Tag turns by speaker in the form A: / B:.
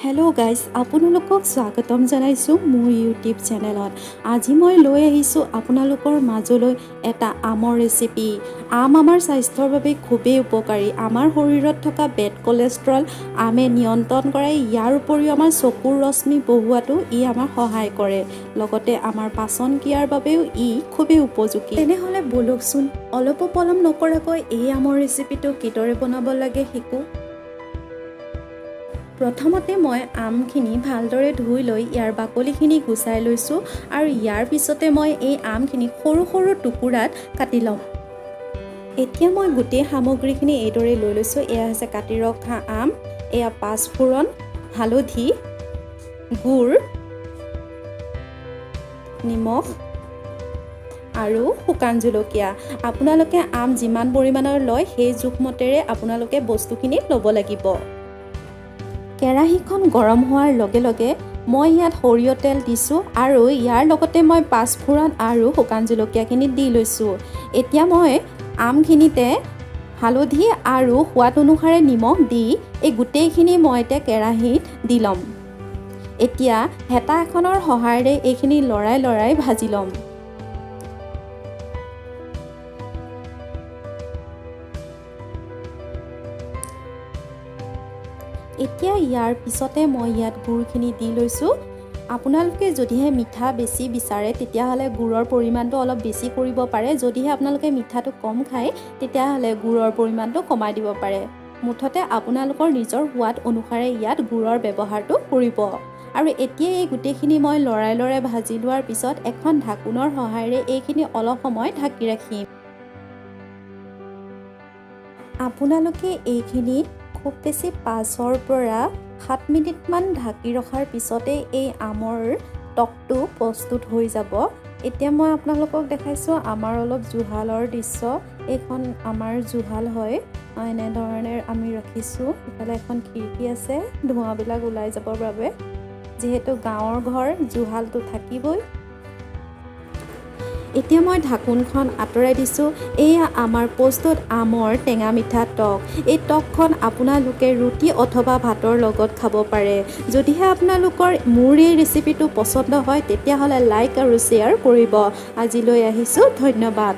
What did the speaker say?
A: Hello' guys, আপোনালোকক স্বাগতম জনাইছোঁ মোৰ ইউটিউব চেনেলত। আজি মই লৈ আহিছোঁ আপোনালোকৰ মাজলৈ এটা আমৰ ৰেচিপি। আম আমাৰ স্বাস্থ্যৰ বাবে খুবেই উপকাৰী। আমাৰ শৰীৰত থকা বেড কলেষ্ট্ৰল আমে নিয়ন্ত্ৰণ কৰে। ইয়াৰ উপৰিও আমাৰ চকুৰ ৰশ্মি বঢ়োৱাটো ই আমাক সহায় কৰে। লগতে আমাৰ পাচন ক্ৰিয়াৰ বাবেও ই খুবেই উপযোগী। তেনেহ'লে বলকচোন অলপো পলম নকৰাকৈ এই আমৰ ৰেচিপিটো কিদৰে বনাব লাগে শিকোঁ। প্ৰথমতে মই আমখিনি ভালদৰে ধুই লৈ ইয়াৰ বাকলিখিনি গুচাই লৈছোঁ আৰু ইয়াৰ পিছতে মই এই আমখিনি সৰু সৰু টুকুৰাত কাটি ল'ম। এতিয়া মই গোটেই সামগ্ৰীখিনি এইদৰে লৈ লৈছোঁ। এয়া হৈছে কাটি ৰখা আম, এয়া পাঁচফোৰণ, হালধি, গুড়, নিমখ আৰু শুকান জলকীয়া। আপোনালোকে আম যিমান পৰিমাণৰ লয় সেই জোখমতেৰে আপোনালোকে বস্তুখিনি ল'ব লাগিব। কেৰাহীখন গৰম হোৱাৰ লগে লগে মই ইয়াত সৰিয়হ তেল দিছোঁ আৰু ইয়াৰ লগতে মই পাঁচফোৰণ আৰু শুকান জলকীয়াখিনি দি লৈছোঁ। এতিয়া মই আমখিনিতে হালধি আৰু সোৱাদ অনুসাৰে নিমখ দি এই গোটেইখিনি মই এতিয়া কেৰাহীত দি ল'ম। এতিয়া হেতা এখনৰ সহায়েৰে এইখিনি লৰাই লৰাই ভাজি ল'ম। এতিয়া ইয়াৰ পিছতে মই ইয়াত গুড়খিনি দি লৈছোঁ। আপোনালোকে যদিহে মিঠা বেছি বিচাৰে তেতিয়াহ'লে গুড়ৰ পৰিমাণটো অলপ বেছি কৰিব পাৰে। যদিহে আপোনালোকে মিঠাটো কম খায় তেতিয়াহ'লে গুড়ৰ পৰিমাণটো কমাই দিব পাৰে। মুঠতে আপোনালোকৰ নিজৰ সোৱাদ অনুসাৰে ইয়াত গুড়ৰ ব্যৱহাৰটো কৰিব। আৰু এতিয়া এই গোটেইখিনি মই লৰাই লৰাই ভাজি লোৱাৰ পিছত এখন ঢাকোনৰ সহায়েৰে এইখিনি অলপ সময় ঢাকি ৰাখিম। আপোনালোকে এইখিনি খুব বেছি 5ৰ পৰা 7 মিনিটমান ঢাকি ৰখাৰ পিছতেই এই আমৰ টকটো প্ৰস্তুত হৈ যাব। এতিয়া মই আপোনালোকক দেখাইছোঁ আমাৰ অলপ জুহালৰ দৃশ্য। এইখন আমাৰ জুহাল হয়। এনেধৰণে আমি ৰাখিছোঁ। ইফালে এখন খিৰিকী আছে ধোঁৱাবিলাক ওলাই যাবৰ বাবে। যিহেতু গাঁৱৰ ঘৰ জুহালটো থাকিবই। এতিয়া মই ঢাকোনখন আঁতৰাই দিছোঁ। এয়া আমাৰ প্ৰস্তুত আমৰ টেঙা মিঠা টক। এই টকখন আপোনালোকে ৰুটি অথবা ভাতৰ লগত খাব পাৰে। যদিহে আপোনালোকৰ মোৰ এই ৰেচিপিটো পচন্দ হয় তেতিয়াহ'লে লাইক আৰু শ্বেয়াৰ কৰিব। আজিলৈ আহিছোঁ, ধন্যবাদ।